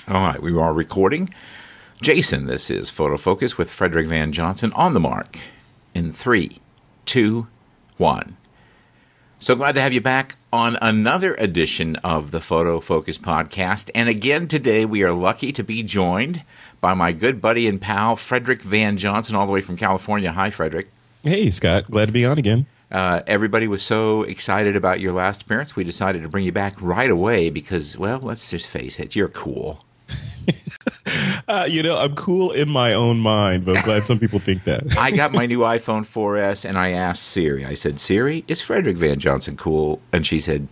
All right, we are recording. Jason, this is Photofocus with Frederick Van Johnson on the mark in 3, 2, 1. So glad to have you back on another edition of the Photofocus podcast. And again, today we are lucky to be joined by my good buddy and pal, Frederick Van Johnson, all the way from California. Hi, Frederick. Hey, Scott. Glad to be on again. Everybody was so excited about your last appearance, we decided to bring you back right away because, well, let's just face it, you're cool. I'm cool in my own mind, but I'm glad some people think that. I got my new iPhone 4S, and I asked Siri. I said, Siri, is Frederick Van Johnson cool? And she said,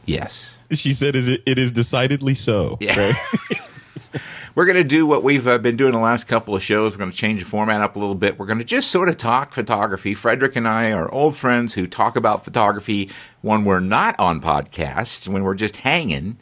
yes. She said, it is decidedly so. Yeah. Right? We're going to do what we've been doing the last couple of shows. We're going to change the format up a little bit. We're going to just sort of talk photography. Frederick and I are old friends who talk about photography when we're not on podcasts, when we're just hanging.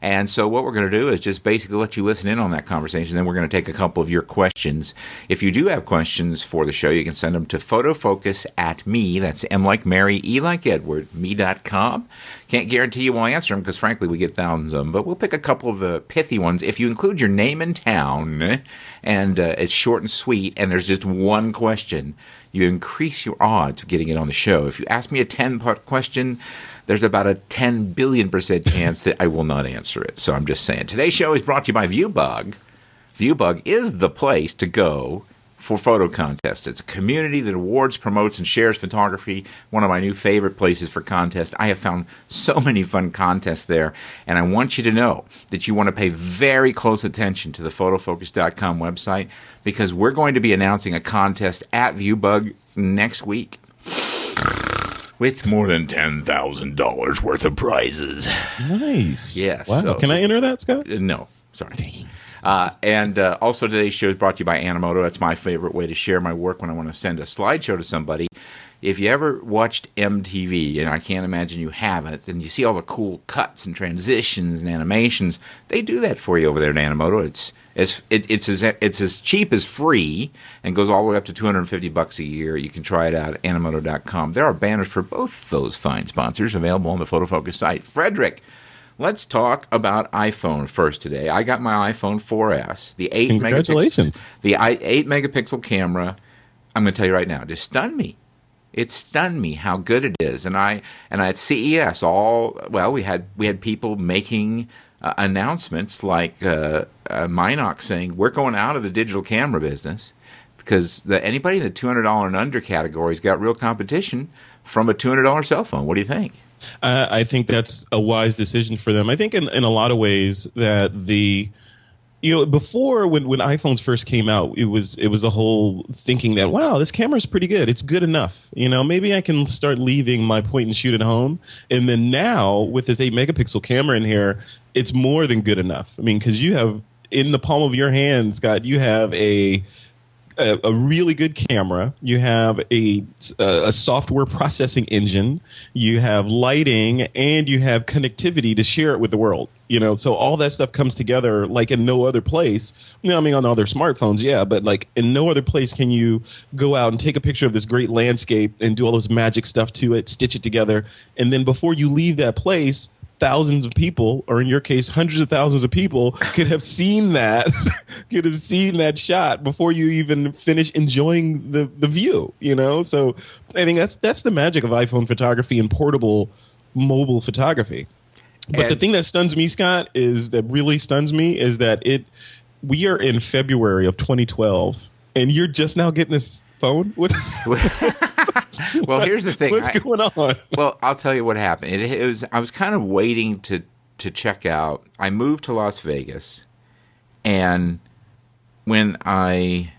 And so what we're going to do is just basically let you listen in on that conversation. Then we're going to take a couple of your questions. If you do have questions for the show, you can send them to photofocus@me. That's M like Mary, E like Edward, me.com. Can't guarantee you we'll answer them because, frankly, we get thousands of them. But we'll pick a couple of the pithy ones. If you include your name and town, and it's short and sweet, and there's just one question, you increase your odds of getting it on the show. If you ask me a 10-part question, there's about a 10 billion% chance that I will not answer it. So I'm just saying. Today's show is brought to you by ViewBug. ViewBug is the place to go for photo contests. It's a community that awards, promotes, and shares photography. One of my new favorite places for contests. I have found so many fun contests there. And I want you to know that you want to pay very close attention to the photofocus.com website because we're going to be announcing a contest at ViewBug next week with more than $10,000 worth of prizes. Nice. Yes. Wow. So, can I enter that, Scott? No. Sorry. And also today's show is brought to you by Animoto. That's my favorite way to share my work when I want to send a slideshow to somebody. If you ever watched MTV, and I can't imagine you haven't, and you see all the cool cuts and transitions and animations, they do that for you over there at Animoto. It's as cheap as free and goes all the way up to $250 a year. You can try it out at Animoto.com. There are banners for both those fine sponsors available on the Photofocus site. Frederick, let's talk about iPhone first today. I got my iPhone 4S, the 8 Congratulations. the 8 megapixel camera. I'm going to tell you right now, it just stunned me. It stunned me how good it is. And I at CES we had people making announcements like Minox saying we're going out of the digital camera business because anybody in the $200 and under category's got real competition from a $200 cell phone. What do you think? I think that's a wise decision for them. I think in a lot of ways that before when iPhones first came out, it was a whole thinking that, wow, this camera's pretty good. It's good enough. Maybe I can start leaving my point and shoot at home. And then now with this 8 megapixel camera in here, it's more than good enough. I mean, because you have in the palm of your hand, Scott, you have a really good camera. You have a software processing engine. You have lighting, and you have connectivity to share it with the world. So all that stuff comes together like in no other place. On other smartphones, yeah, but like in no other place can you go out and take a picture of this great landscape and do all this magic stuff to it, stitch it together, and then before you leave that place, thousands of people, or in your case, hundreds of thousands of people, could have seen that, shot before you even finish enjoying the view. So I think that's the magic of iPhone photography and portable mobile photography. But the thing that stuns me, Scott, is that we are in February of 2012, and you're just now getting this phone with. Well, here's the thing. What's going on? Well, I'll tell you what happened. I was kind of waiting to check out. I moved to Las Vegas, and when I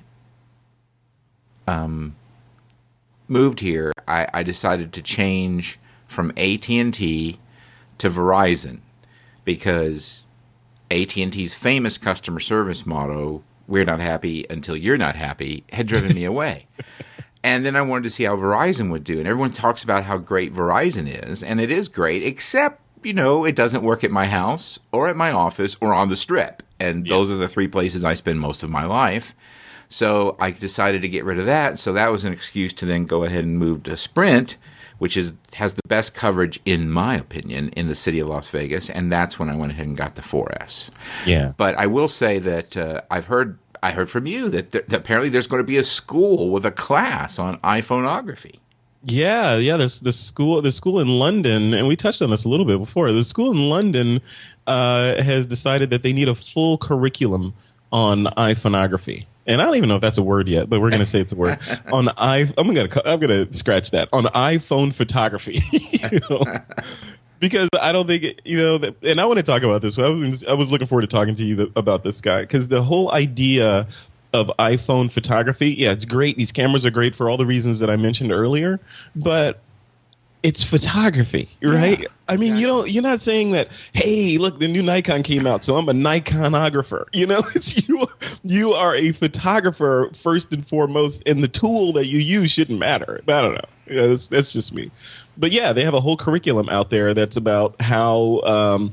moved here, I decided to change from AT&T to Verizon because AT&T's famous customer service motto, "We're not happy until you're not happy," had driven me away. And then I wanted to see how Verizon would do. And everyone talks about how great Verizon is, and it is great, except, it doesn't work at my house or at my office or on the Strip. And those are the three places I spend most of my life. So I decided to get rid of that. So that was an excuse to then go ahead and move to Sprint, which has the best coverage, in my opinion, in the city of Las Vegas, and that's when I went ahead and got the 4S. Yeah. But I will say that I heard from you that that apparently there's going to be a school with a class on iPhoneography. Yeah. The school in London, and we touched on this a little bit before. The school in London has decided that they need a full curriculum on iPhoneography. And I don't even know if that's a word yet, but we're going to say it's a word. I'm going to scratch that. On iPhone photography. You know? Because I don't think, and I want to talk about this. I was looking forward to talking to you about this guy, because the whole idea of iPhone photography, yeah, it's great. These cameras are great for all the reasons that I mentioned earlier, but it's photography, right? Yeah, I mean, exactly. you're not saying that, hey, look, the new Nikon came out, so I'm a Nikonographer. It's you are a photographer first and foremost, and the tool that you use shouldn't matter. I don't know. Yeah, that's just me. But yeah, they have a whole curriculum out there that's about how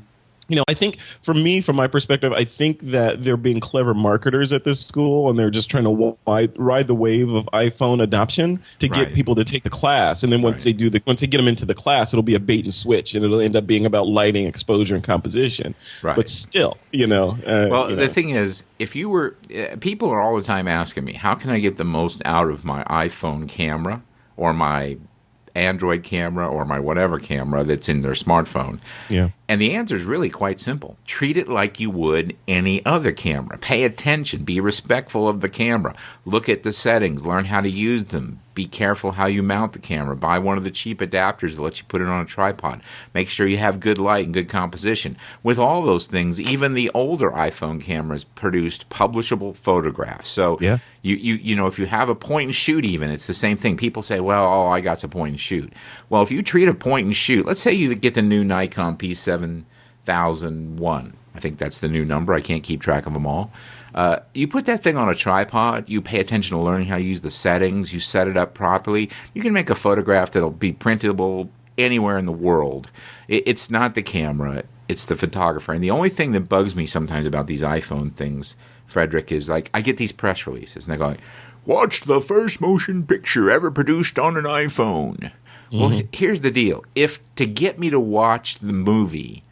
I think from my perspective, I think that they're being clever marketers at this school, and they're just trying to ride the wave of iPhone adoption to get people to take the class. And then once they get them into the class, it'll be a bait and switch, and it'll end up being about lighting, exposure, and composition. Right. But still, the thing is, if you were, people are all the time asking me, how can I get the most out of my iPhone camera or my Android camera or my whatever camera that's in their smartphone? Yeah. And the answer is really quite simple. Treat it like you would any other camera. Pay attention. Be respectful of the camera. Look at the settings. Learn how to use them. Be careful how you mount the camera. Buy one of the cheap adapters that lets you put it on a tripod. Make sure you have good light and good composition. With all those things, even the older iPhone cameras produced publishable photographs. So yeah. If you have a point and shoot, even, it's the same thing. People say, well, all I got's a point and shoot. Well, if you treat a point and shoot, let's say you get the new Nikon P7001. I think that's the new number. I can't keep track of them all. You put that thing on a tripod, you pay attention to learning how to use the settings, you set it up properly, you can make a photograph that'll be printable anywhere in the world. It's not the camera, it's the photographer. And the only thing that bugs me sometimes about these iPhone things, Frederick, is like I get these press releases, and they go like, watch the first motion picture ever produced on an iPhone. Mm-hmm. Well, here's the deal. If to get me to watch the movie,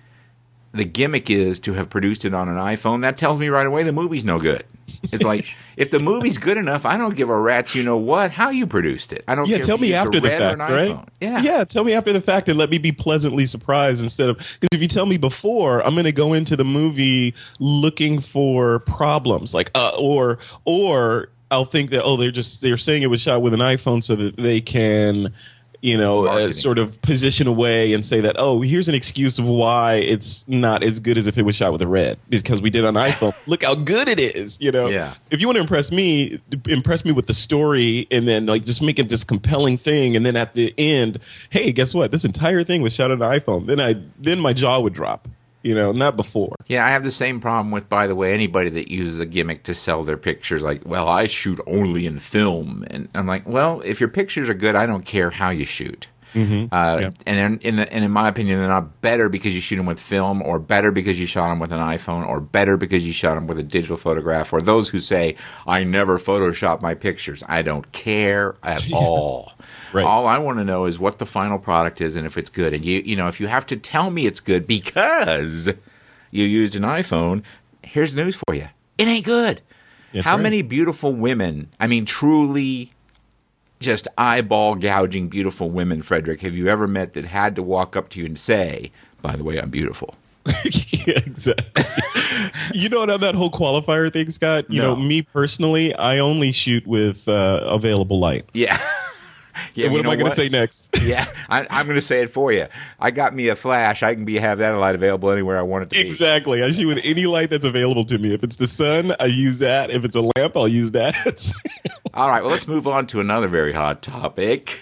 the gimmick is to have produced it on an iPhone, that tells me right away the movie's no good. It's like, if the movie's good enough, I don't give a rat's how you produced it. I don't care. Tell me after the fact, right? Yeah, tell me after the fact and let me be pleasantly surprised instead of, because if you tell me before, I'm going to go into the movie looking for problems, like or I'll think that they're saying it was shot with an iPhone so that they can sort of position away and say that, here's an excuse of why it's not as good as if it was shot with a Red, because we did on iPhone. Look how good it is, Yeah. If you want to impress me with the story, and then just make it this compelling thing, and then at the end, hey, guess what? This entire thing was shot on an iPhone. Then my jaw would drop. Not before. Yeah, I have the same problem with, by the way, anybody that uses a gimmick to sell their pictures. Like, well, I shoot only in film. And I'm like, well, if your pictures are good, I don't care how you shoot. Mm-hmm. And in my opinion, they're not better because you shoot them with film, or better because you shot them with an iPhone, or better because you shot them with a digital photograph, or those who say, I never Photoshop my pictures. I don't care at all. Right. All I want to know is what the final product is and if it's good. And if you have to tell me it's good because you used an iPhone, here's the news for you. It ain't good. That's How many beautiful women, truly just eyeball gouging beautiful women, Frederick, have you ever met that had to walk up to you and say, by the way, I'm beautiful? Yeah, exactly. On that whole qualifier thing, Scott, me personally, I only shoot with available light. Yeah. Yeah, what am I going to say next? Yeah, I'm going to say it for you. I got me a flash. I can have that light available anywhere I want it to be. Exactly. I shoot with any light that's available to me. If it's the sun, I use that. If it's a lamp, I'll use that. All right, well, let's move on to another very hot topic.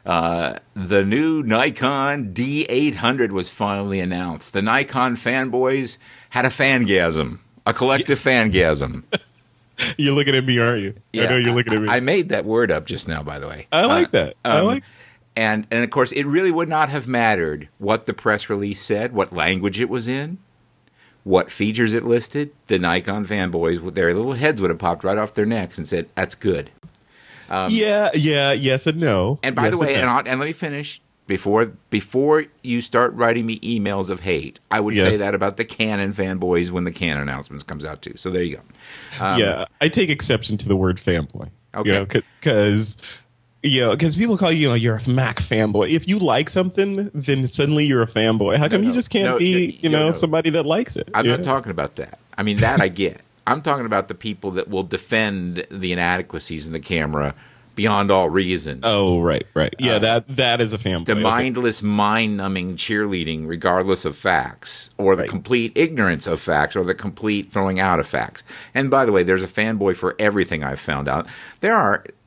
The new Nikon D800 was finally announced. The Nikon fanboys had a fangasm, a collective fangasm. You're looking at me, aren't you? Yeah, I know you're looking at me. I made that word up just now, by the way. I like that. And of course, it really would not have mattered what the press release said, what language it was in, what features it listed. The Nikon fanboys, their little heads would have popped right off their necks and said, that's good. Yes and no. And by yes the way, no. and let me finish. Before you start writing me emails of hate, I would say that about the Canon fanboys when the Canon announcements comes out too. So there you go. I take exception to the word fanboy. Okay. Because people call you, you're a Mac fanboy. If you like something, then suddenly you're a fanboy. How come you just can't be, somebody that likes it? I'm not talking about that. I mean, that I get. I'm talking about the people that will defend the inadequacies in the camera beyond all reason. Oh, right. Yeah, that is a fanboy. The mindless, mind-numbing cheerleading, regardless of facts, or the complete ignorance of facts, or the complete throwing out of facts. And by the way, there's a fanboy for everything I've found out.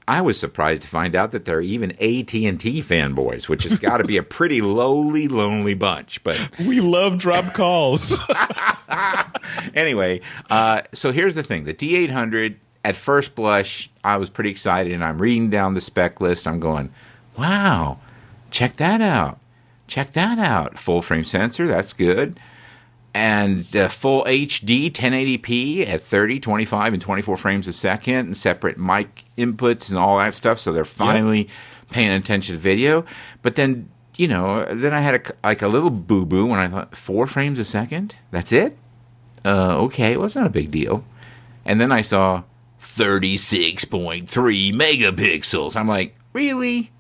I was surprised to find out that there are even AT&T fanboys, which has got to be a pretty lowly, lonely bunch. But we love drop calls. Anyway, so here's the thing: the D800. At first blush, I was pretty excited, and I'm reading down the spec list. I'm going, wow, check that out. Check that out. Full frame sensor, that's good. And full HD 1080p at 30, 25, and 24 frames a second, and separate mic inputs and all that stuff. So they're finally paying attention to video. But then, then I had a little boo-boo when I thought, 4 frames a second? That's it? Okay, well, it's not a big deal. And then I saw 36.3 megapixels. I'm like, really?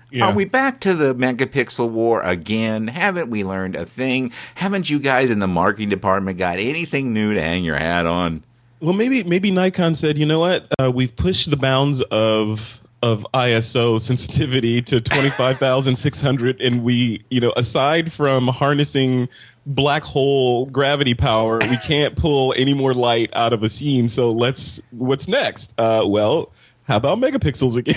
Yeah. Are we back to the megapixel war again? Haven't we learned a thing? Haven't you guys in the marketing department got anything new to hang your hat on? Well, maybe Nikon said, you know what? We've pushed the bounds of ISO sensitivity to 25,600, and we, aside from harnessing black hole gravity power, we can't pull any more light out of a scene. So what's next? How about megapixels again?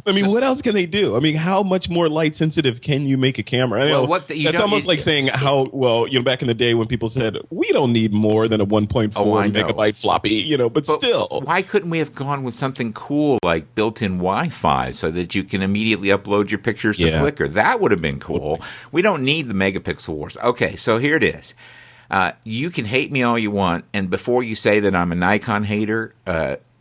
I mean, what else can they do? I mean, how much more light sensitive can you make a camera? I know that's almost like saying back in the day when people said, we don't need more than a 1.4 megabyte floppy, but still. Why couldn't we have gone with something cool like built-in Wi-Fi so that you can immediately upload your pictures to Flickr? That would have been cool. We don't need the megapixel wars. Okay, so here it is. You can hate me all you want, and before you say that I'm a Nikon hater,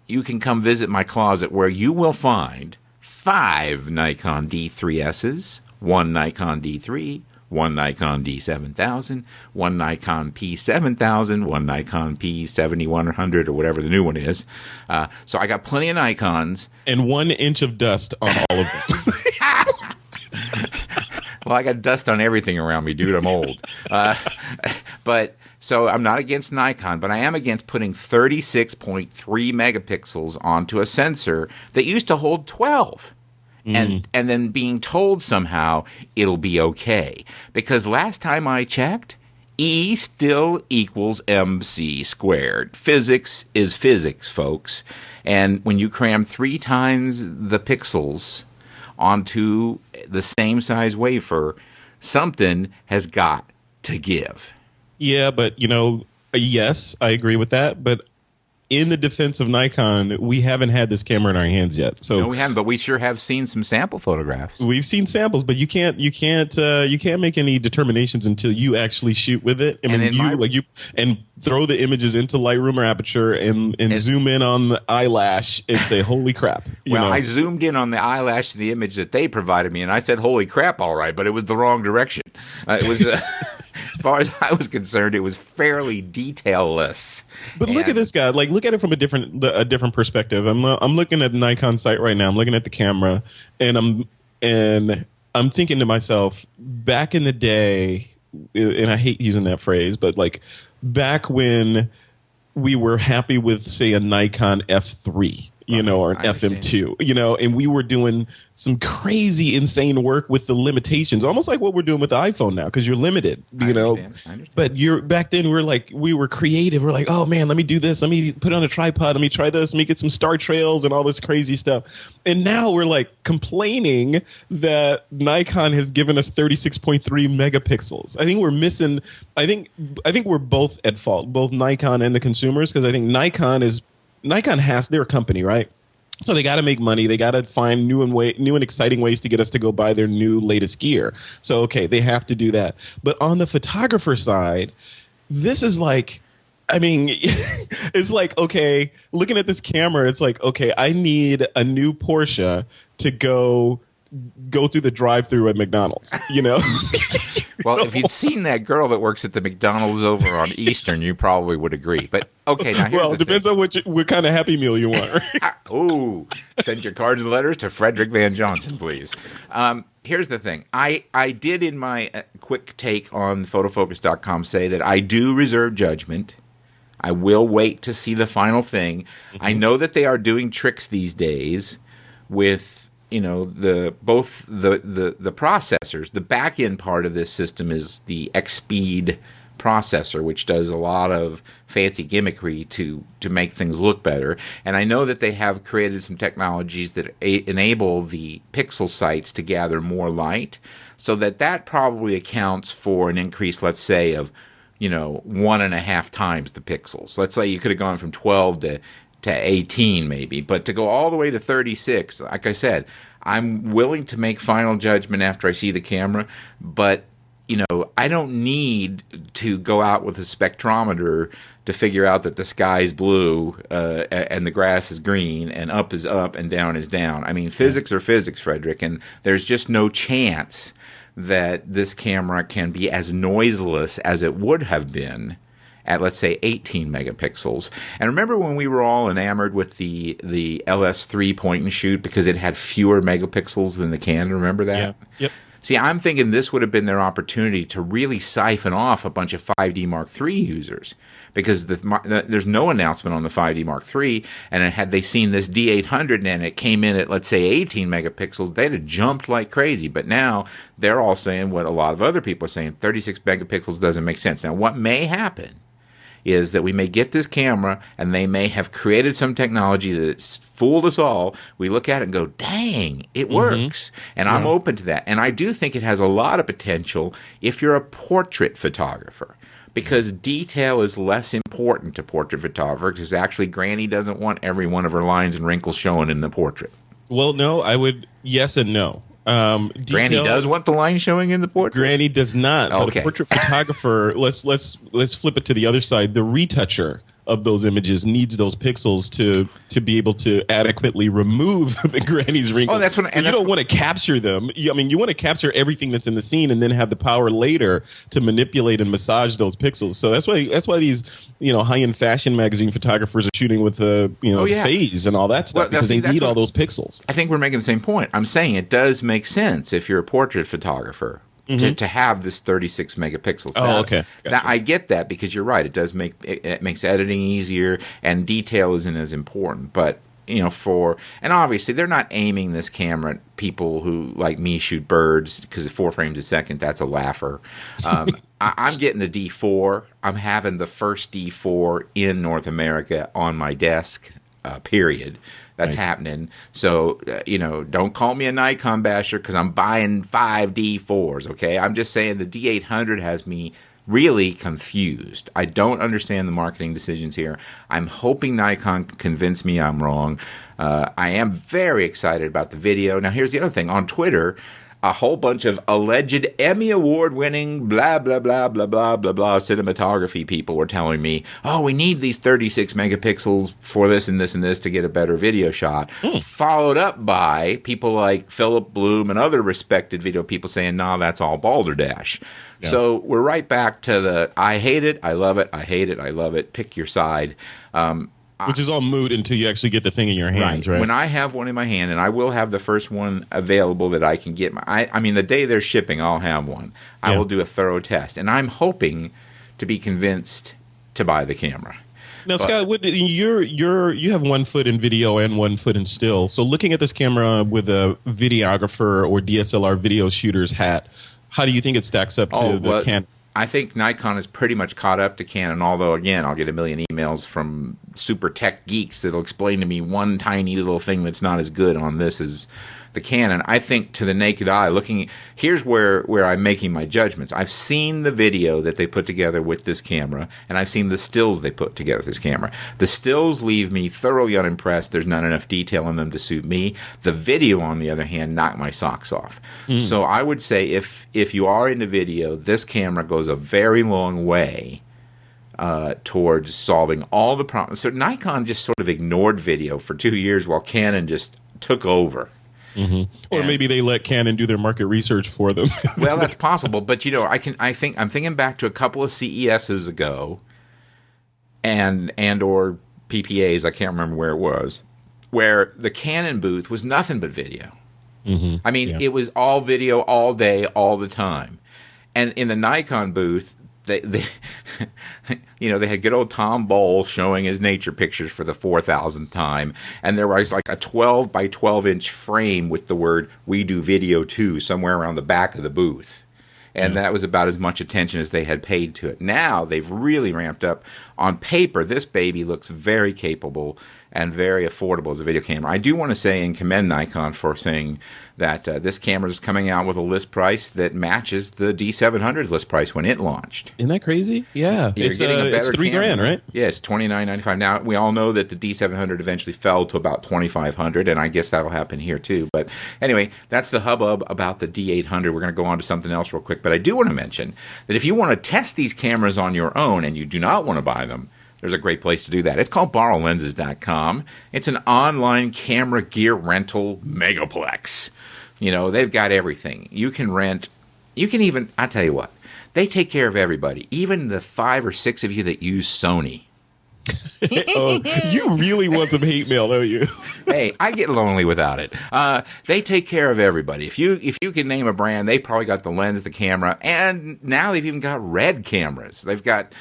you can come visit my closet where you will find 5 Nikon D3Ss, 1 Nikon D3, 1 Nikon D7000, 1 Nikon P7000, 1 Nikon P7100 or whatever the new one is. So I got plenty of Nikons. And 1 inch of dust on all of them. Well, I got dust on everything around me, dude. I'm old. So I'm not against Nikon, but I am against putting 36.3 megapixels onto a sensor that used to hold 12. And then being told somehow it'll be okay. Because last time I checked, E still equals MC squared. Physics is physics, folks. And when you cram 3 times the pixels onto the same size wafer, something has got to give. Yeah, but, yes, I agree with that. But in the defense of Nikon, we haven't had this camera in our hands yet. So no, we haven't, but we sure have seen some sample photographs. We've seen samples, but you can't make any determinations until you actually shoot with it. I mean, and throw the images into Lightroom or Aperture and zoom in on the eyelash and say, "Holy crap!" I zoomed in on the eyelash of the image that they provided me, and I said, "Holy crap!" All right, but it was the wrong direction. It was. As far as I was concerned, it was fairly detailless. But look at this guy. Like, look at it from a different perspective. I'm looking at the Nikon site right now. I'm looking at the camera, and I'm thinking to myself, back in the day, and I hate using that phrase, but like back when we were happy with, say, a Nikon F3. Or an FM2, and we were doing some crazy, insane work with the limitations, almost like what we're doing with the iPhone now, because you're limited, I understand. But back then we were creative. We're like, oh man, let me do this. Let me put it on a tripod. Let me try this. Let me get some star trails and all this crazy stuff. And now we're like complaining that Nikon has given us 36.3 megapixels. I think we're missing. I think we're both at fault, both Nikon and the consumers, because I think Nikon has their company, right? So they got to make money. They got to find new and exciting ways to get us to go buy their new latest gear. So, okay, they have to do that. But on the photographer side, this is like I mean, it's like, okay, looking at this camera, it's like, okay, I need a new Porsche to go through the drive-through at McDonald's, you know? Well, if you'd seen that girl that works at the McDonald's over on Eastern, you probably would agree. But okay, now here's it depends on what kind of Happy Meal you want. Right? Ooh, send your cards and letters to Frederick Van Johnson, please. Here's the thing. I did in my quick take on photofocus.com say that I do reserve judgment. I will wait to see the final thing. Mm-hmm. I know that they are doing tricks these days with both the processors. The back end part of this system is the X-Speed processor, which does a lot of fancy gimmickry to make things look better. And I know that they have created some technologies that enable the pixel sites to gather more light, so that probably accounts for an increase, let's say, of 1.5 times the pixels. Let's say you could have gone from 12 to 18 maybe, but to go all the way to 36, like I said, I'm willing to make final judgment after I see the camera, but I don't need to go out with a spectrometer to figure out that the sky's blue and the grass is green and up is up and down is down. I mean, physics are physics, Frederick, and there's just no chance that this camera can be as noiseless as it would have been at, let's say, 18 megapixels. And remember when we were all enamored with the LS3 point and shoot because it had fewer megapixels than the Canon? Remember that? Yeah. Yep. See, I'm thinking this would have been their opportunity to really siphon off a bunch of 5D Mark III users, because there's no announcement on the 5D Mark III, and had they seen this D800 and it came in at, let's say, 18 megapixels, they'd have jumped like crazy. But now they're all saying what a lot of other people are saying, 36 megapixels doesn't make sense. Now, what may happen is that we may get this camera and they may have created some technology that's fooled us all. We look at it and go, dang, it works. And I'm open to that. And I do think it has a lot of potential if you're a portrait photographer, because detail is less important to portrait photographers, because actually Granny doesn't want every one of her lines and wrinkles showing in the portrait. Well, no, I would yes and no. Granny does want the line showing in the portrait? Granny does not. Okay. But a portrait photographer, let's flip it to the other side. The retoucher of those images needs those pixels to be able to adequately remove the Granny's wrinkles. Oh, that's what. And you don't want to capture them. You want to capture everything that's in the scene and then have the power later to manipulate and massage those pixels. So that's why these high-end fashion magazine photographers are shooting with phase and all that stuff, because they need all those pixels. I think we're making the same point. I'm saying it does make sense if you're a portrait photographer to have this 36 megapixels. Oh, okay. Gotcha. I get that, because you're right. It makes editing easier, and detail isn't as important. But and obviously they're not aiming this camera at people who, like me, shoot birds, because at 4 frames a second, that's a laugher. I'm getting the D4. I'm having the first D4 in North America on my desk. Period. That's happening. So, don't call me a Nikon basher, because I'm buying 5 D4s, okay? I'm just saying the D800 has me really confused. I don't understand the marketing decisions here. I'm hoping Nikon can convince me I'm wrong. I am very excited about the video. Now, here's the other thing. On Twitter, a whole bunch of alleged Emmy Award-winning blah, blah, blah, blah, blah, blah, blah cinematography people were telling me, oh, we need these 36 megapixels for this and this and this to get a better video shot. Followed up by people like Philip Bloom and other respected video people saying, no, that's all balderdash. Yeah. So we're right back to the I hate it, I love it, I hate it, I love it, pick your side. Which is all moot until you actually get the thing in your hands, right? When I have one in my hand, and I will have the first one available that I can get. I mean, the day they're shipping, I'll have one. I will do a thorough test, and I'm hoping to be convinced to buy the camera. Now, Scott, you have 1 foot in video and 1 foot in still. So, looking at this camera with a videographer or DSLR video shooter's hat, how do you think it stacks up to the Canon? I think Nikon is pretty much caught up to Canon, although, again, I'll get a million emails from super tech geeks that'll explain to me one tiny little thing that's not as good on this as the Canon. I think to the naked eye, here's where I'm making my judgments. I've seen the video that they put together with this camera, and I've seen the stills they put together with this camera. The stills leave me thoroughly unimpressed. There's not enough detail in them to suit me. The video, on the other hand, knocked my socks off. So I would say if you are into video, this camera goes a very long way towards solving all the problems. So Nikon just sort of ignored video for 2 years while Canon just took over. Mm-hmm. Or maybe they let Canon do their market research for them. Well, that's possible, but I'm thinking back to a couple of CESs ago, and or PPAs, I can't remember where it was, where the Canon booth was nothing but video. Mm-hmm. I mean, it was all video all day, all the time. And in the Nikon booth, they they had good old Tom Bowles showing his nature pictures for the 4,000th time, and there was like a 12 by 12 inch frame with the word "We do video too" somewhere around the back of the booth. And that was about as much attention as they had paid to it. Now they've really ramped up. On paper, this baby looks very capable and very affordable as a video camera. I do want to say and commend Nikon for saying that this camera is coming out with a list price that matches the D700's list price when it launched. Isn't that crazy? Yeah. It's $3,000, camera, right? Yeah, it's $29.95. Now, we all know that the D700 eventually fell to about $2,500, and I guess that'll happen here too. But anyway, that's the hubbub about the D800. We're going to go on to something else real quick. But I do want to mention that if you want to test these cameras on your own and you do not want to buy them, there's a great place to do that. It's called borrowlenses.com. It's an online camera gear rental megaplex. They've got everything. You can rent. You can even, I tell you what, they take care of everybody, even the 5 or 6 of you that use Sony. Oh, you really want some hate mail, don't you? Hey, I get lonely without it. They take care of everybody. If you can name a brand, they've probably got the lens, the camera, and now they've even got red cameras. They've got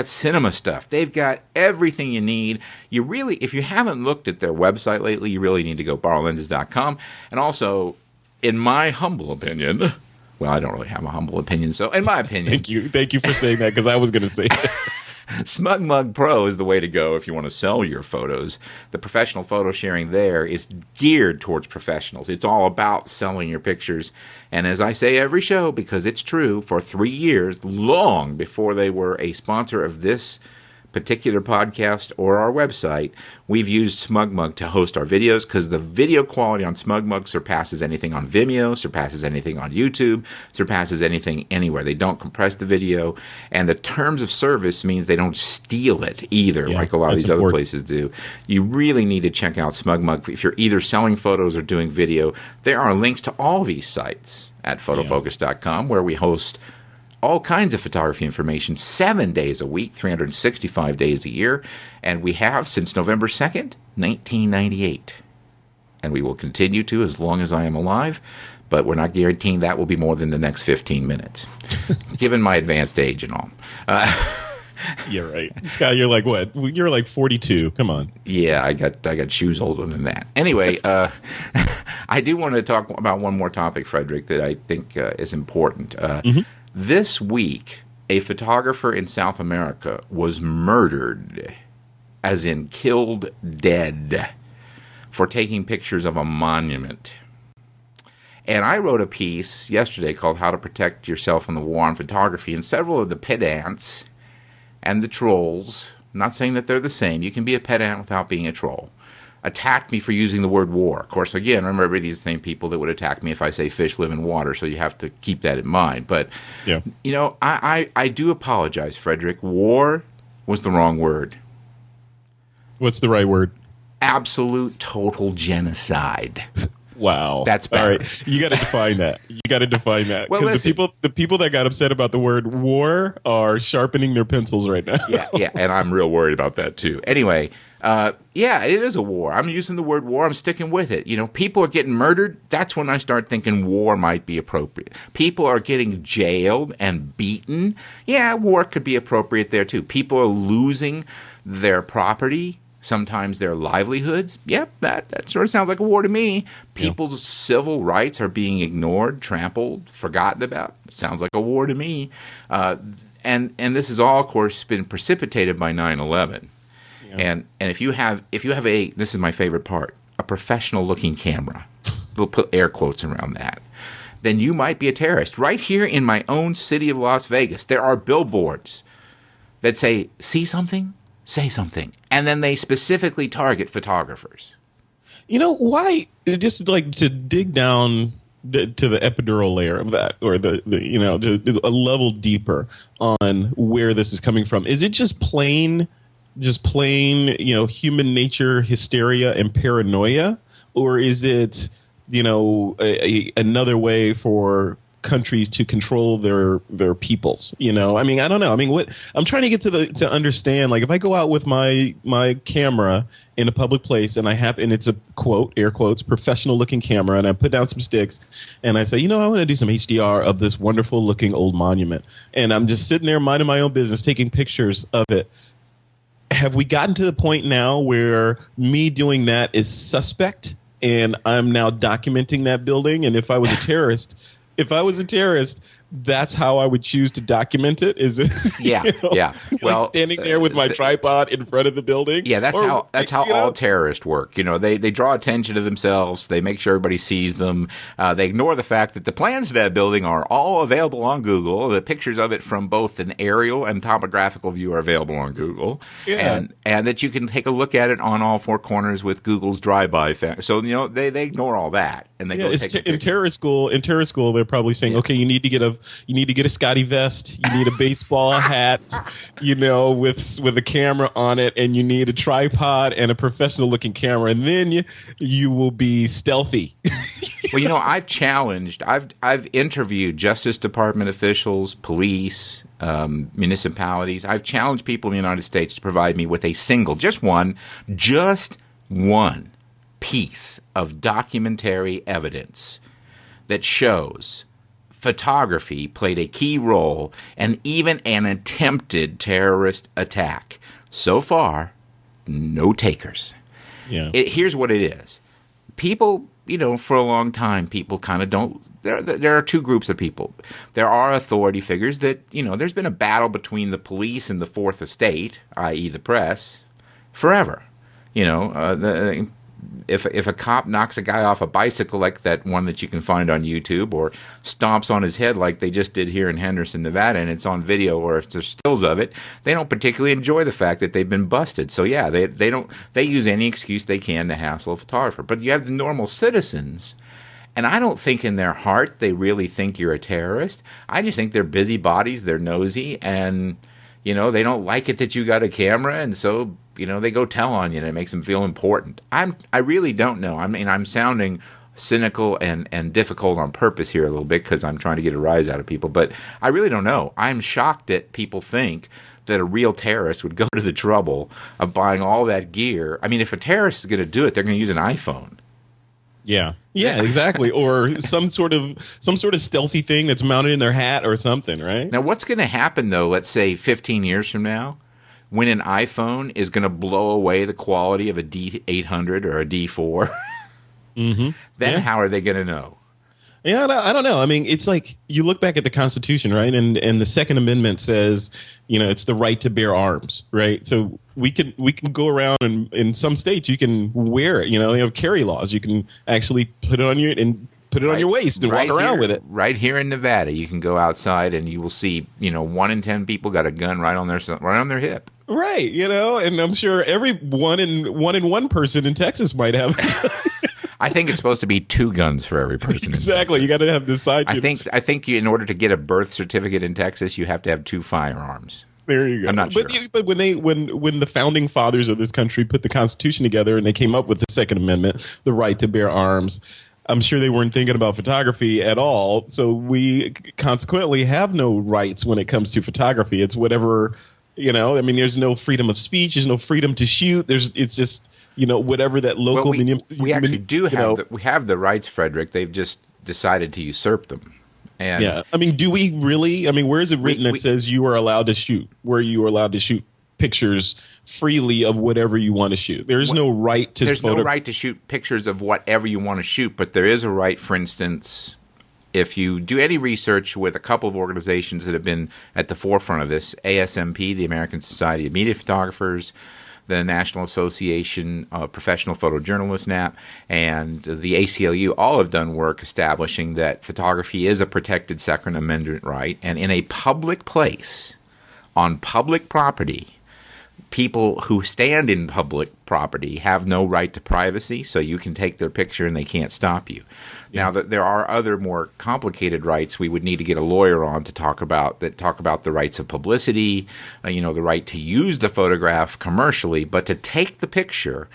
cinema stuff. They've got everything you need. If you haven't looked at their website lately, you really need to go borrowlenses.com. And also, in my humble opinion, well, I don't really have a humble opinion, so in my opinion, thank you for saying that, because I was going to say that. SmugMug Pro is the way to go if you want to sell your photos. The professional photo sharing there is geared towards professionals. It's all about selling your pictures. And as I say every show, because it's true, for 3 years, long before they were a sponsor of this particular podcast or our website, we've used SmugMug to host our videos because the video quality on SmugMug surpasses anything on Vimeo, surpasses anything on YouTube, surpasses anything anywhere. They don't compress the video, and the terms of service means they don't steal it either, like a lot of these other places do. You really need to check out SmugMug if you're either selling photos or doing video. There are links to all these sites at photofocus.com where we host all kinds of photography information 7 days a week, 365 days a year, and we have since November 2nd, 1998. And we will continue to as long as I am alive, but we're not guaranteeing that will be more than the next 15 minutes, given my advanced age and all. You're right. Scott, you're like what? You're like 42. Come on. Yeah, I got shoes older than that. Anyway, I do want to talk about one more topic, Frederick, that I think is important. This week, a photographer in South America was murdered, as in killed dead, for taking pictures of a monument. And I wrote a piece yesterday called How to Protect Yourself in the War on Photography, and several of the pedants and the trolls, I'm not saying that they're the same, you can be a pedant without being a troll, attacked me for using the word war. Of course, again, remember, these same people that would attack me if I say fish live in water, so you have to keep that in mind. But, I do apologize, Frederick. War was the wrong word. What's the right word? Absolute total genocide. Wow. That's better. All right. You got to define that. Well, because the people that got upset about the word war are sharpening their pencils right now. yeah, and I'm real worried about that too. Anyway, it is a war. I'm using the word war. I'm sticking with it. People are getting murdered. That's when I start thinking war might be appropriate. People are getting jailed and beaten. Yeah, war could be appropriate there too. People are losing their property, sometimes their livelihoods. Yep, that sort of sounds like a war to me. People's civil rights are being ignored, trampled, forgotten about. Sounds like a war to me. And this has all, of course, been precipitated by 9/11. And if you have a, this is my favorite part, a professional looking camera, we'll put air quotes around that, then you might be a terrorist. Right here in my own city of Las Vegas, there are billboards that say, see something, say something. And then they specifically target photographers. Why, just like to dig down to the epidural layer of that, or the a level deeper on where this is coming from. Is it just plain human nature hysteria and paranoia, or is it another way for countries to control their peoples? I don't know. What I'm trying to get to understand, like, if I go out with my camera in a public place and it's a quote, air quotes, professional looking camera, and I put down some sticks and I say, I want to do some HDR of this wonderful looking old monument, and I'm just sitting there minding my own business taking pictures of it. Have we gotten to the point now where me doing that is suspect and I'm now documenting that building? And if I was a terrorist, that's how I would choose to document it? Is it? Yeah, yeah. Well, like standing there with my tripod in front of the building. Yeah, that's how all terrorists work. They draw attention to themselves. They make sure everybody sees them. They ignore the fact that the plans of that building are all available on Google. The pictures of it from both an aerial and topographical view are available on Google, and that you can take a look at it on all four corners with Google's drive-by. So they ignore all that, and they go in terrorist school. In terrorist school, they're probably saying, okay, you need to get a Scotty vest, you need a baseball hat, with a camera on it, and you need a tripod and a professional looking camera, and then you will be stealthy. Well, I've interviewed Justice Department officials, police, municipalities. I've challenged people in the United States to provide me with just one piece of documentary evidence that shows photography played a key role in even an attempted terrorist attack. So far, no takers. Yeah. Here's what it is. People, for a long time, people kind of don't. There are two groups of people. There are authority figures that, there's been a battle between the police and the fourth estate, i.e. the press, forever. If a cop knocks a guy off a bicycle like that one that you can find on YouTube, or stomps on his head like they just did here in Henderson, Nevada, and it's on video or there's stills of it, they don't particularly enjoy the fact that they've been busted. So yeah, they use any excuse they can to hassle a photographer. But you have the normal citizens, and I don't think in their heart they really think you're a terrorist. I just think they're busybodies, they're nosy, and they don't like it that you got a camera, and so they go tell on you, and it makes them feel important. I really don't know. I'm sounding cynical and difficult on purpose here a little bit because I'm trying to get a rise out of people, but I really don't know. I'm shocked that people think that a real terrorist would go to the trouble of buying all that gear. If a terrorist is going to do it, they're going to use an iPhone. Yeah, exactly. Or some sort of stealthy thing that's mounted in their hat or something, right? Now, what's going to happen, though, let's say 15 years from now, when an iPhone is going to blow away the quality of a D800 or a D4? Then how are they going to know? Yeah, I don't know. It's like you look back at the Constitution, right? And the Second Amendment says, it's the right to bear arms, right? So we can go around, and in some states you can wear it. You have carry laws. You can actually put it on your waist and walk around with it. Right here in Nevada, you can go outside and you will see, 1 in 10 people got a gun right on their hip. Right, and I'm sure every one in one person in Texas might have. I think it's supposed to be 2 guns for every person. Exactly, you got to have this side. I think in order to get a birth certificate in Texas, you have to have 2 firearms. There you go. I'm not sure. But when the founding fathers of this country put the Constitution together and they came up with the Second Amendment, the right to bear arms, I'm sure they weren't thinking about photography at all. So we consequently have no rights when it comes to photography. It's whatever, there's no freedom of speech. There's no freedom to shoot. It's just, whatever that local. We actually do have we have the rights, Frederick. They've just decided to usurp them. And yeah. Do we really? Where is it written that says you are allowed to shoot? Where you are allowed to shoot pictures freely of whatever you want to shoot. There's no right to. There's no right to shoot pictures of whatever you want to shoot, but there is a right. For instance, if you do any research with a couple of organizations that have been at the forefront of this, ASMP, the American Society of Media Photographers, the National Association of Professional Photojournalists, NAP, and the ACLU, all have done work establishing that photography is a protected Second Amendment right, and in a public place, on public property, people who stand in public property have no right to privacy, so you can take their picture and they can't stop you. Now, there are other more complicated rights we would need to get a lawyer on to talk about the rights of publicity, the right to use the photograph commercially, but to take the picture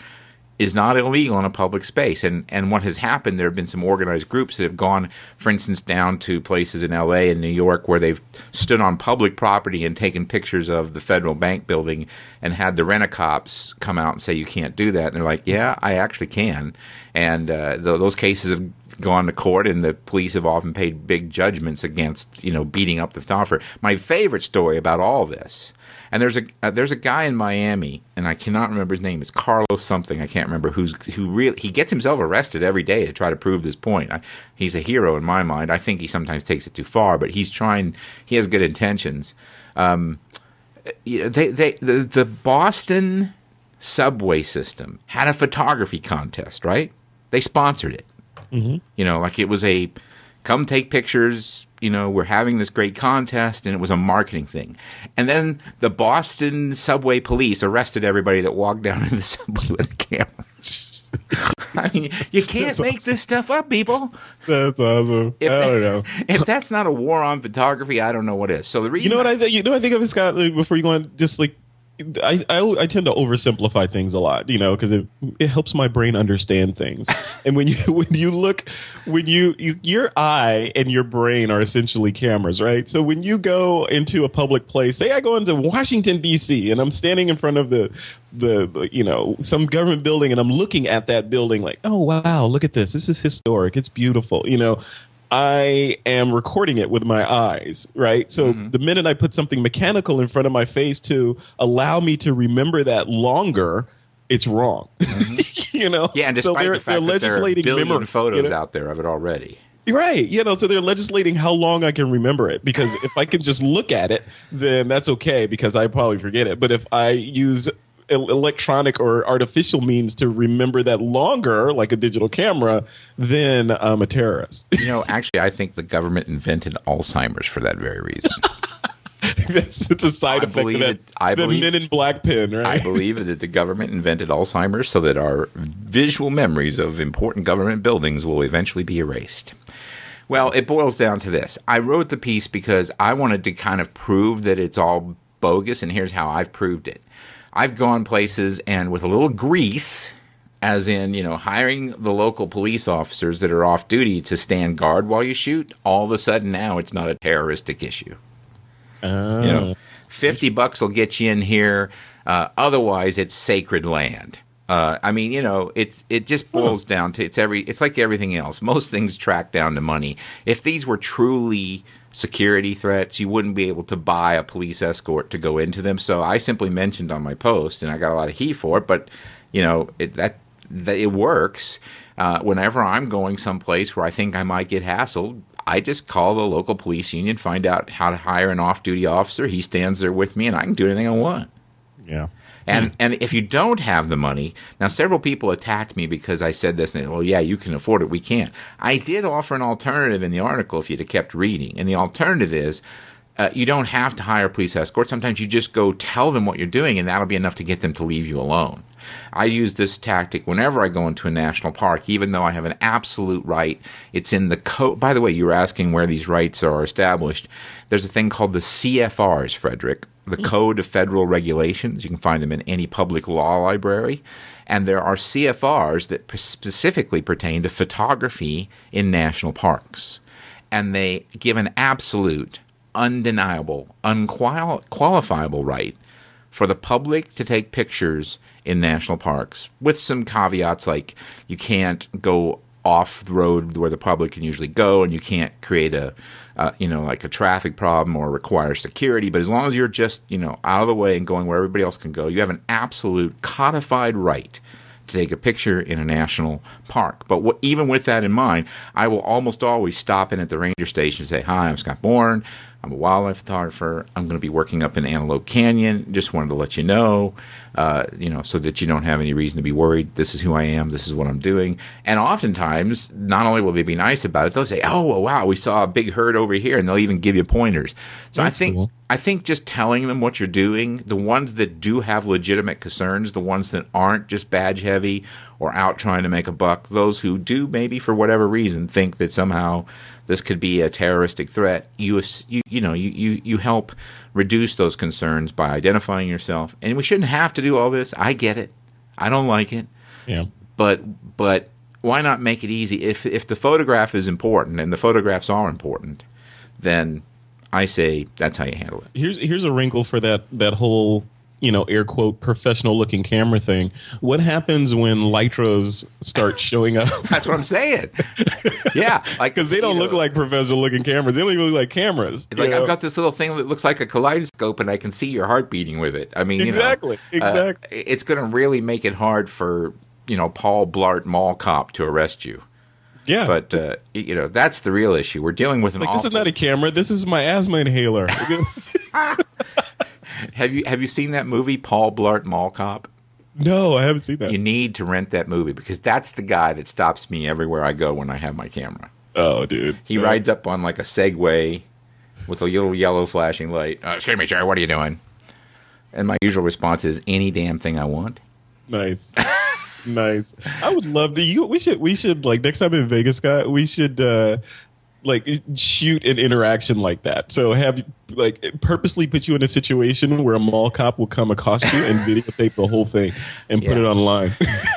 is not illegal in a public space. And what has happened, there have been some organized groups that have gone, for instance, down to places in L.A. and New York where they've stood on public property and taken pictures of the federal bank building and had the rent-a-cops come out and say, you can't do that. And they're like, yeah, I actually can. And those cases have gone to court, and the police have often paid big judgments against, beating up the photographer. My favorite story about all this, and there's a guy in Miami, and I cannot remember his name. It's Carlos something. I can't remember who really. He gets himself arrested every day to try to prove this point. He's a hero in my mind. I think he sometimes takes it too far, but he's trying. He has good intentions. The Boston subway system had a photography contest, right? They sponsored it. Mm-hmm. Like it was a come take pictures. We're having this great contest, and it was a marketing thing. And then the Boston subway police arrested everybody that walked down in the subway with a camera. I mean, you can't make this stuff up, people. That's awesome. I don't know. If that's not a war on photography, I don't know what is. So the reason I think of it, Scott, before you go on, just like I tend to oversimplify things a lot, because it helps my brain understand things. And when your eye and your brain are essentially cameras, right? So when you go into a public place, say I go into Washington D.C. and I'm standing in front of the some government building, and I'm looking at that building like, oh wow, look at this. This is historic. It's beautiful. I am recording it with my eyes, right? So the minute I put something mechanical in front of my face to allow me to remember that longer, it's wrong. Mm-hmm. Yeah, and despite the fact that there are a billion photos out there of it already. Right. So they're legislating how long I can remember it, because if I can just look at it, then that's okay, because I probably forget it. But if I use electronic or artificial means to remember that longer, like a digital camera, then I'm a terrorist. Actually, I think the government invented Alzheimer's for that very reason. It's a side effect of the Men in Black pen, right? I believe that the government invented Alzheimer's so that our visual memories of important government buildings will eventually be erased. Well, it boils down to this. I wrote the piece because I wanted to kind of prove that it's all bogus, and here's how I've proved it. I've gone places, and with a little grease, as in, hiring the local police officers that are off duty to stand guard while you shoot, all of a sudden now it's not a terroristic issue. $50 will get you in here. Otherwise, it's sacred land. It just boils down to it's like everything else. Most things track down to money. If these were truly security threats, you wouldn't be able to buy a police escort to go into them. So I simply mentioned on my post, and I got a lot of heat for it, but it works. Whenever I'm going someplace where I think I might get hassled, I just call the local police union, find out how to hire an off-duty officer. He stands there with me, and I can do anything I want. Yeah. And if you don't have the money, now several people attacked me because I said this, and they said, well, yeah, you can afford it, we can't. I did offer an alternative in the article if you'd have kept reading, and the alternative is you don't have to hire a police escort. Sometimes you just go tell them what you're doing, and that'll be enough to get them to leave you alone. I use this tactic whenever I go into a national park, even though I have an absolute right. It's in the code. By the way, you were asking where these rights are established. There's a thing called the CFRs, Frederick, the Code of Federal Regulations. You can find them in any public law library. And there are CFRs that specifically pertain to photography in national parks. And they give an absolute, undeniable, unqualifiable right for the public to take pictures in national parks, with some caveats like you can't go off the road where the public can usually go, and you can't create like a traffic problem or require security. But as long as you're just, out of the way and going where everybody else can go, you have an absolute codified right to take a picture in a national park. But even with that in mind, I will almost always stop in at the ranger station and say, hi, I'm Scott Bourne. I'm a wildlife photographer. I'm going to be working up in Antelope Canyon. Just wanted to let you know, so that you don't have any reason to be worried. This is who I am. This is what I'm doing. And oftentimes, not only will they be nice about it, they'll say, oh, well, wow, we saw a big herd over here, and they'll even give you pointers. So That's I think cool. I think just telling them what you're doing, the ones that do have legitimate concerns, the ones that aren't just badge heavy or out trying to make a buck, those who do maybe for whatever reason think that somehow this could be a terroristic threat, you help reduce those concerns by identifying yourself. And we shouldn't have to do all this. I get it. I don't like it. Yeah. But why not make it easy? If the photograph is important, and the photographs are important, then I say that's how you handle it. Here's a wrinkle for that whole, air quote, professional looking camera thing. What happens when Lytros start showing up? That's what I'm saying. Yeah, like because they don't look like professional looking cameras. They don't even look like cameras. It's like I've got this little thing that looks like a kaleidoscope, and I can see your heart beating with it. I mean, exactly. It's going to really make it hard for Paul Blart Mall Cop to arrest you. Yeah, but that's the real issue. We're dealing with this is not a camera. This is my asthma inhaler. Have you seen that movie, Paul Blart Mall Cop? No, I haven't seen that. You need to rent that movie because that's the guy that stops me everywhere I go when I have my camera. Oh, dude. He rides up on like a Segway with a little yellow flashing light. Excuse me, sir, what are you doing? And my usual response is any damn thing I want. Nice. Nice. I would love to. We should like next time in Vegas, Scott. We should shoot an interaction like that. So have purposely put you in a situation where a mall cop will come accost you and videotape the whole thing and put it online.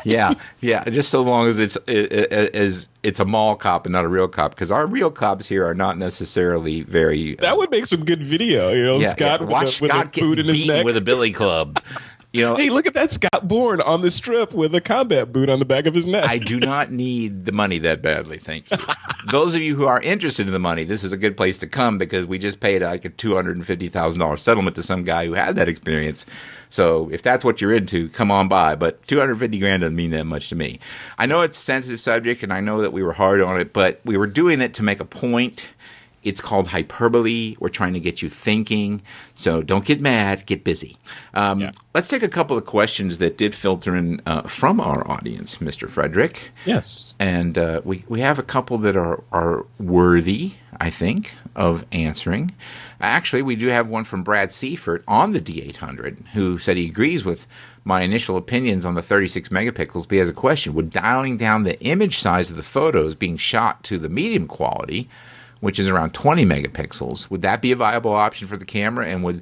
yeah. Just so long as it's a mall cop and not a real cop, because our real cops here are not necessarily very. That would make some good video. Scott with a boot in his neck with a billy club. Hey, look at that Scott Bourne on the strip with a combat boot on the back of his neck. I do not need the money that badly, thank you. Those of you who are interested in the money, this is a good place to come because we just paid like a $250,000 settlement to some guy who had that experience. So if that's what you're into, come on by. But $250,000 doesn't mean that much to me. I know it's a sensitive subject, and I know that we were hard on it, but we were doing it to make a point. It's called hyperbole. We're trying to get you thinking. So don't get mad. Get busy. Let's take a couple of questions that did filter in from our audience, Mr. Frederick. Yes. And we have a couple that are worthy, I think, of answering. Actually, we do have one from Brad Seifert on the D800 who said he agrees with my initial opinions on the 36 megapixels, but he has a question. Would dialing down the image size of the photos being shot to the medium quality, which is around 20 megapixels, would that be a viable option for the camera, and would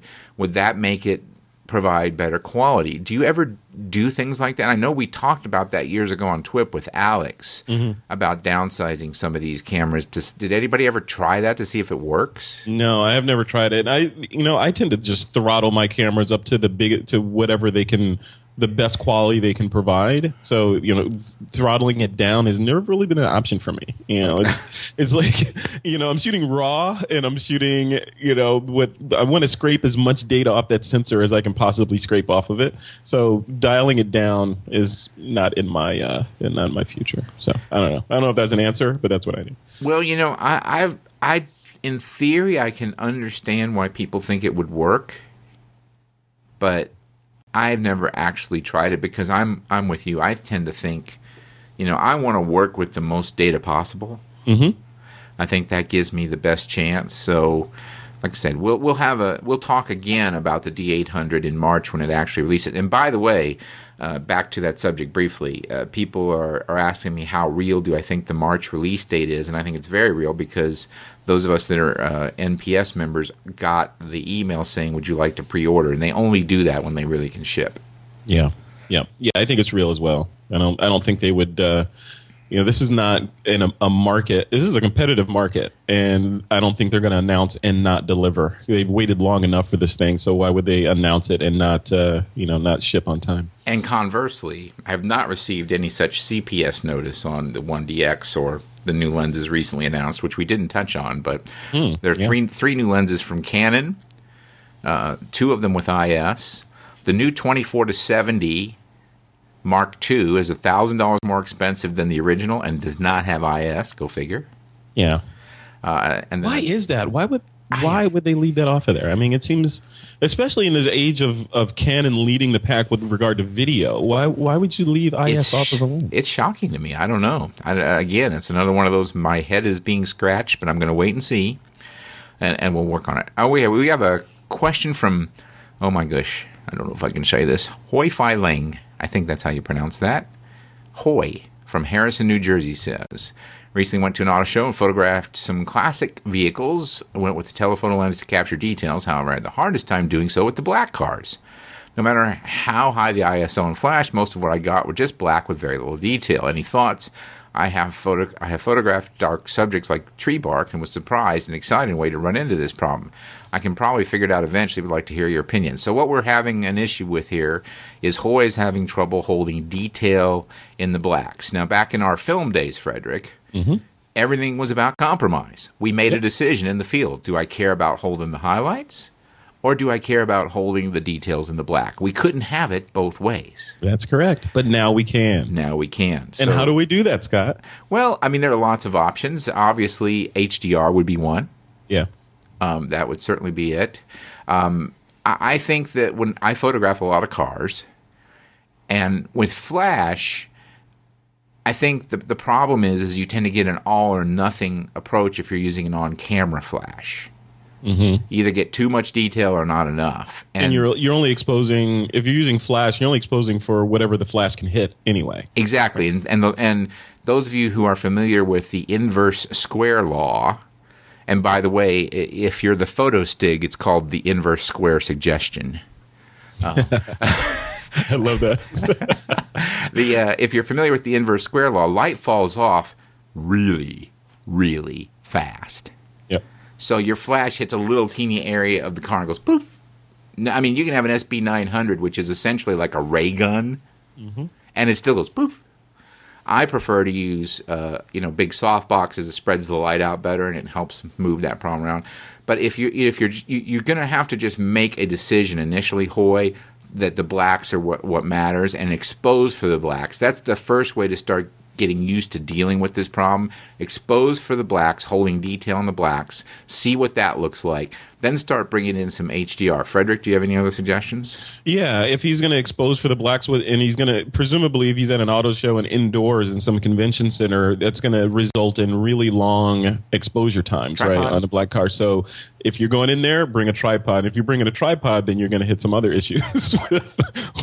that make it provide better quality? Do you ever do things like that? I know we talked about that years ago on TWIP with Alex about downsizing some of these cameras. Did anybody ever try that to see if it works? No, I have never tried it. I tend to just throttle my cameras up to whatever they can, the best quality they can provide. So, throttling it down has never really been an option for me. It's like, I'm shooting RAW and I'm shooting, I want to scrape as much data off that sensor as I can possibly scrape off of it. So dialing it down is not in my future. So I don't know. I don't know if that's an answer, but that's what I do. Well, I in theory, I can understand why people think it would work, but I've never actually tried it because I'm with you. I tend to think, I want to work with the most data possible. Mm-hmm. I think that gives me the best chance. So, like I said, we'll talk again about the D800 in March when it actually releases. And by the way, back to that subject briefly, people are asking me how real do I think the March release date is, and I think it's very real because those of us that are NPS members got the email saying, would you like to pre-order? And they only do that when they really can ship. Yeah. I think it's real as well. I don't think they would. This is not in a market. This is a competitive market, and I don't think they're going to announce and not deliver. They've waited long enough for this thing, so why would they announce it and not ship on time? And conversely, I have not received any such CPS notice on the 1DX or the new lenses recently announced, which we didn't touch on, but there are three new lenses from Canon, two of them with IS. The new 24-70 Mark II is $1,000 more expensive than the original and does not have IS. Go figure. Yeah. And why is that? Why would they leave that off of there? I mean, it seems, especially in this age of Canon leading the pack with regard to video, why would you leave IS off of the lens? It's shocking to me. I don't know. Again, it's another one of those, my head is being scratched, but I'm going to wait and see, and we'll work on it. Oh, we have a question from, oh my gosh, I don't know if I can say this, Hoi Fi Ling. I think that's how you pronounce that. Hoi from Harrison, New Jersey says, recently went to an auto show and photographed some classic vehicles. Went with the telephoto lens to capture details. However, I had the hardest time doing so with the black cars. No matter how high the ISO and flash, most of what I got were just black with very little detail. Any thoughts? I have photographed dark subjects like tree bark and was surprised and excited in a way to run into this problem. I can probably figure it out eventually, but I'd like to hear your opinion. So what we're having an issue with here is Hoy is having trouble holding detail in the blacks. Now, back in our film days, Frederick, everything was about compromise. We made a decision in the field. Do I care about holding the highlights? Or do I care about holding the details in the black? We couldn't have it both ways. That's correct. But now we can. Now we can. And how do we do that, Scott? Well, I mean, there are lots of options. Obviously, HDR would be one. Yeah. That would certainly be it. I think that when I photograph a lot of cars, and with flash, I think the problem is you tend to get an all or nothing approach if you're using an on-camera flash. You either get too much detail or not enough, and you're only exposing, if you're using flash, you're only exposing for whatever the flash can hit anyway. Exactly, and those of you who are familiar with the inverse square law, and by the way, if you're the photo stig, it's called the inverse square suggestion. I love that. If you're familiar with the inverse square law, light falls off really, really fast. Yep. So your flash hits a little teeny area of the car and goes poof. Now, I mean, you can have an SB900, which is essentially like a ray gun, and it still goes poof. I prefer to use, big soft boxes. It spreads the light out better and it helps move that problem around. But if you're going to have to just make a decision initially, Hoy, that the blacks are what matters, and expose for the blacks. That's the first way to start getting used to dealing with this problem. Expose for the blacks, holding detail on the blacks, see what that looks like, then start bringing in some HDR. Frederick, do you have any other suggestions? Yeah, if he's going to expose for the blacks, and he's going to, presumably if he's at an auto show and indoors in some convention center, that's going to result in really long exposure times, right, on a black car. So if you're going in there, bring a tripod. If you're bringing a tripod, then you're going to hit some other issues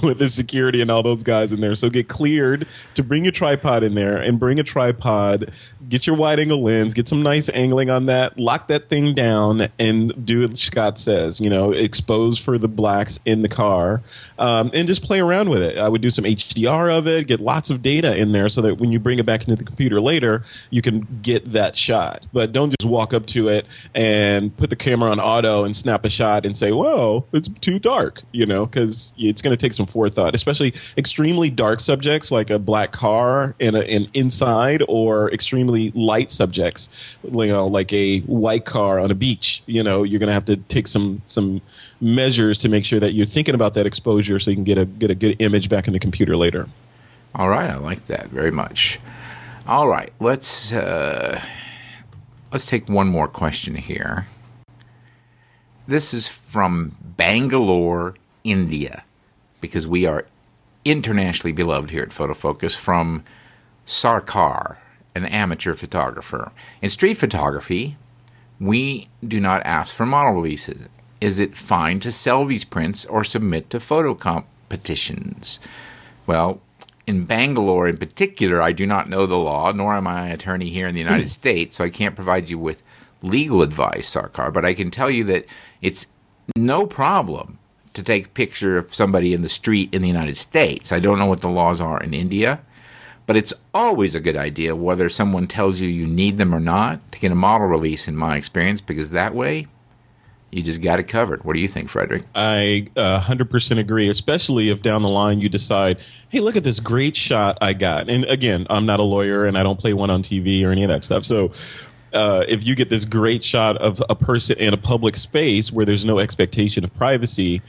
with the security and all those guys in there. So get cleared to bring your tripod in there, and bring a tripod, get your wide angle lens, get some nice angling on that, lock that thing down, and do what Scott says, expose for the blacks in the car, and just play around with it. I would do some HDR of it, get lots of data in there so that when you bring it back into the computer later, you can get that shot. But don't just walk up to it and put the camera on auto and snap a shot and say, whoa, it's too dark, because it's going to take some forethought, especially extremely dark subjects like a black car and an inside, or extremely light subjects, like a white car on a beach. You're going to have to take some measures to make sure that you're thinking about that exposure so you can get a good image back in the computer later. All right, I like that very much. All right, let's take one more question here. This is from Bangalore, India, because we are internationally beloved here at Photofocus, from Sarkar, an amateur photographer. In street photography, we do not ask for model releases. Is it fine to sell these prints or submit to photo competitions? Well, in Bangalore in particular, I do not know the law, nor am I an attorney here in the United States, so I can't provide you with legal advice, Sarkar, but I can tell you that it's no problem to take a picture of somebody in the street in the United States. I don't know what the laws are in India, but it's always a good idea, whether someone tells you need them or not, to get a model release, in my experience, because that way you just got it covered. What do you think, Frederick? I 100% agree, especially if down the line you decide, hey, look at this great shot I got. And again, I'm not a lawyer and I don't play one on TV or any of that stuff. So if you get this great shot of a person in a public space where there's no expectation of privacy,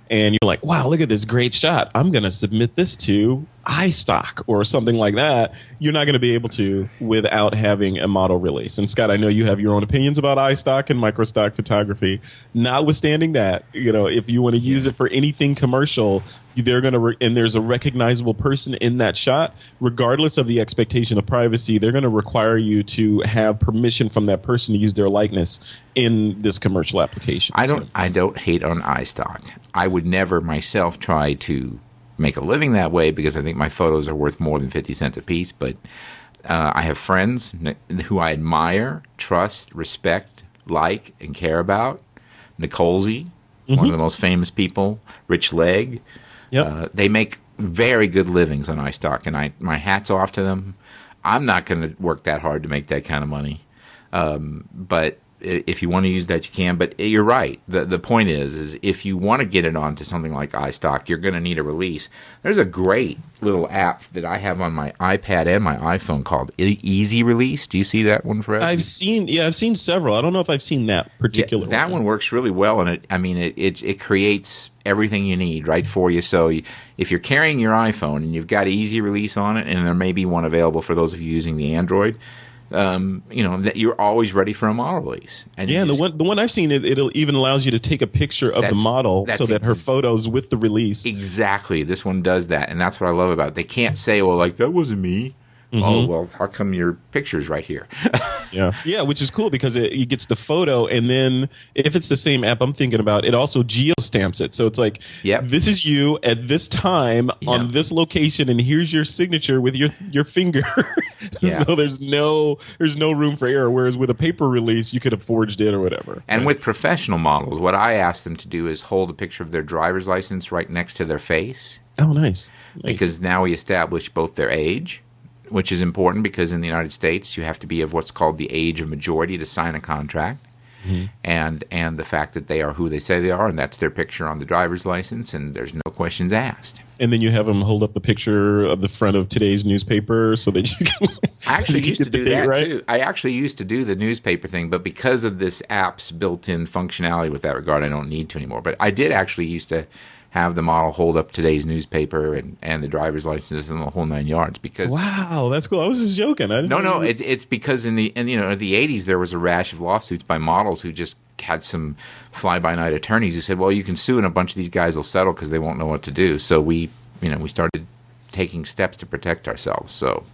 and you're like, wow, look at this great shot, I'm going to submit this to iStock or something like that, you're not going to be able to without having a model release. And Scott, I know you have your own opinions about iStock and microstock photography. Notwithstanding that, if you want to use it for anything commercial, they're going to and there's a recognizable person in that shot, regardless of the expectation of privacy, they're going to require you to have permission from that person to use their likeness in this commercial application. I don't hate on iStock. I would never myself try to make a living that way because I think my photos are worth more than 50 cents a piece. But I have friends who I admire, trust, respect, like, and care about. Nicolesy, one of the most famous people. Rich Legg. Yep. They make very good livings on iStock, and my hat's off to them. I'm not going to work that hard to make that kind of money. But if you want to use that, you can. But you're right. The point is if you want to get it onto something like iStock, you're going to need a release. There's a great little app that I have on my iPad and my iPhone called Easy Release. Do you see that one, Fred? I've seen several. I don't know if I've seen that particular that one works really well, and it creates everything you need right for you. So if you're carrying your iPhone and you've got Easy Release on it, and there may be one available for those of you using the Android, that you're always ready for a model release. And the one I've seen, it'll even allows you to take a picture of the model so that her photo's with the release. Exactly. This one does that, and that's what I love about it. They can't say, well, like, that wasn't me. Oh, well, how come your picture's right here? Yeah, which is cool because it gets the photo, and then if it's the same app I'm thinking about, it also geo-stamps it. So it's like, this is you at this time on this location, and here's your signature with your finger. So there's no room for error, whereas with a paper release, you could have forged it or whatever. And with professional models, what I ask them to do is hold a picture of their driver's license right next to their face. Oh, nice. Because now we establish both their age, which is important because in the United States you have to be of what's called the age of majority to sign a contract, and the fact that they are who they say they are, and that's their picture on the driver's license, and there's no questions asked. And then you have them hold up a picture of the front of today's newspaper so that you can. I actually used to do that too. I actually used to do the newspaper thing, but because of this app's built-in functionality with that regard, I don't need to anymore. But I did actually used to have the model hold up today's newspaper and the driver's license and the whole 9 yards. Because wow, that's cool. I was just joking. No, it's because in the 80s there was a rash of lawsuits by models who just had some fly-by-night attorneys who said, well, you can sue and a bunch of these guys will settle because they won't know what to do. So we started taking steps to protect ourselves. So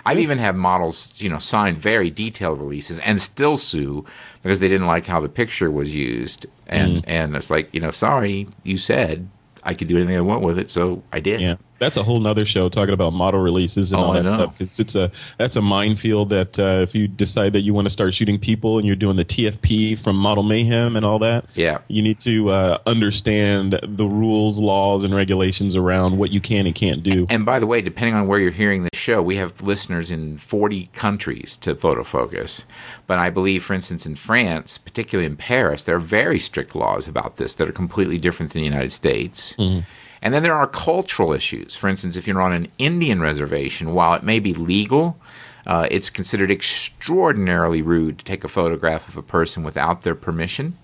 I've even had models, sign very detailed releases and still sue because they didn't like how the picture was used. And it's like, sorry, you said I could do anything I want with it, so I did. Yeah, that's a whole nother show talking about model releases and all that stuff. Because that's a minefield that if you decide that you want to start shooting people and you're doing the TFP from Model Mayhem and all that, you need to understand the rules, laws, and regulations around what you can and can't do. And by the way, depending on where you're hearing the show, we have listeners in 40 countries to Photofocus. But I believe, for instance, in France, particularly in Paris, there are very strict laws about this that are completely different than the United States. And then there are cultural issues. For instance, if you're on an Indian reservation, while it may be legal, it's considered extraordinarily rude to take a photograph of a person without their permission,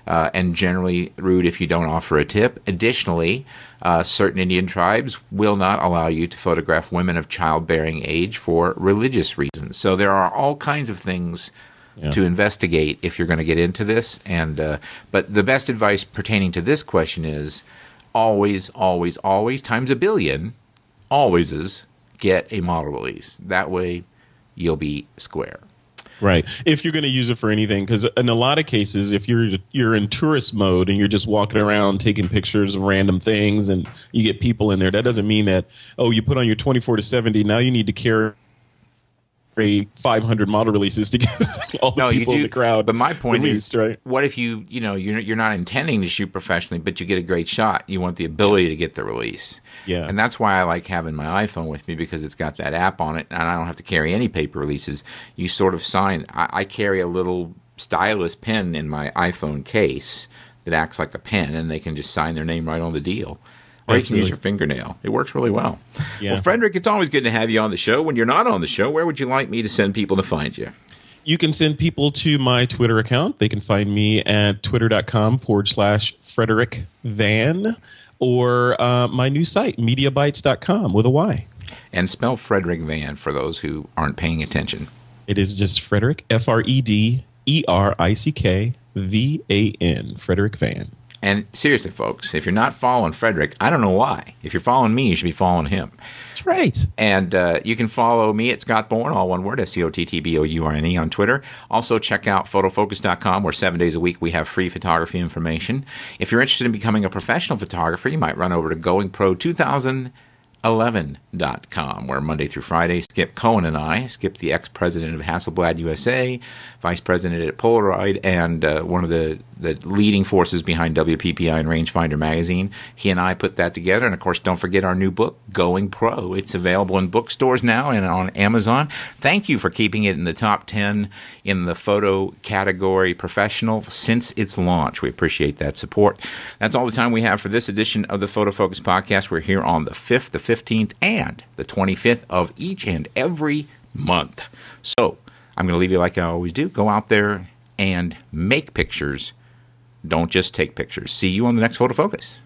and generally rude if you don't offer a tip. Additionally, certain Indian tribes will not allow you to photograph women of childbearing age for religious reasons. So there are all kinds of things to investigate if you're going to get into this. But the best advice pertaining to this question is always, always, always, times a billion, always get a model release. That way you'll be square. Right. If you're going to use it for anything, because in a lot of cases, if you're in tourist mode and you're just walking around taking pictures of random things and you get people in there, that doesn't mean that, you put on your 24-70, now you need to carry 500 model releases to get all the people in the crowd. But my point released, is, right? What if you're not intending to shoot professionally, but you get a great shot? You want the ability to get the release. Yeah. And that's why I like having my iPhone with me, because it's got that app on it, and I don't have to carry any paper releases. You sort of sign. I carry a little stylus pen in my iPhone case that acts like a pen, and they can just sign their name right on the deal. Or you can use your fingernail. It works really well. Yeah. Well, Frederick, it's always good to have you on the show. When you're not on the show, where would you like me to send people to find you? You can send people to my Twitter account. They can find me at twitter.com/Frederick Van. or my new site, mediabytes.com with a Y. And spell Frederick Van for those who aren't paying attention. It is just Frederick, FrederickVan, Frederick Van. And seriously, folks, if you're not following Frederick, I don't know why. If you're following me, you should be following him. That's right. And you can follow me at Scott Bourne, all one word, SCOTTBOURNE on Twitter. Also, check out photofocus.com, where 7 days a week we have free photography information. If you're interested in becoming a professional photographer, you might run over to GoingPro2011.com, where Monday through Friday, Skip Cohen and I, Skip the ex-president of Hasselblad USA, vice president at Polaroid, and one of the leading forces behind WPPI and Rangefinder magazine. He and I put that together. And, of course, don't forget our new book, Going Pro. It's available in bookstores now and on Amazon. Thank you for keeping it in the top 10 in the photo category professional since its launch. We appreciate that support. That's all the time we have for this edition of the Photofocus podcast. We're here on the 5th, the 15th, and the 25th of each and every month. So I'm going to leave you like I always do. Go out there and make pictures. Don't just take pictures. See you on the next Photofocus.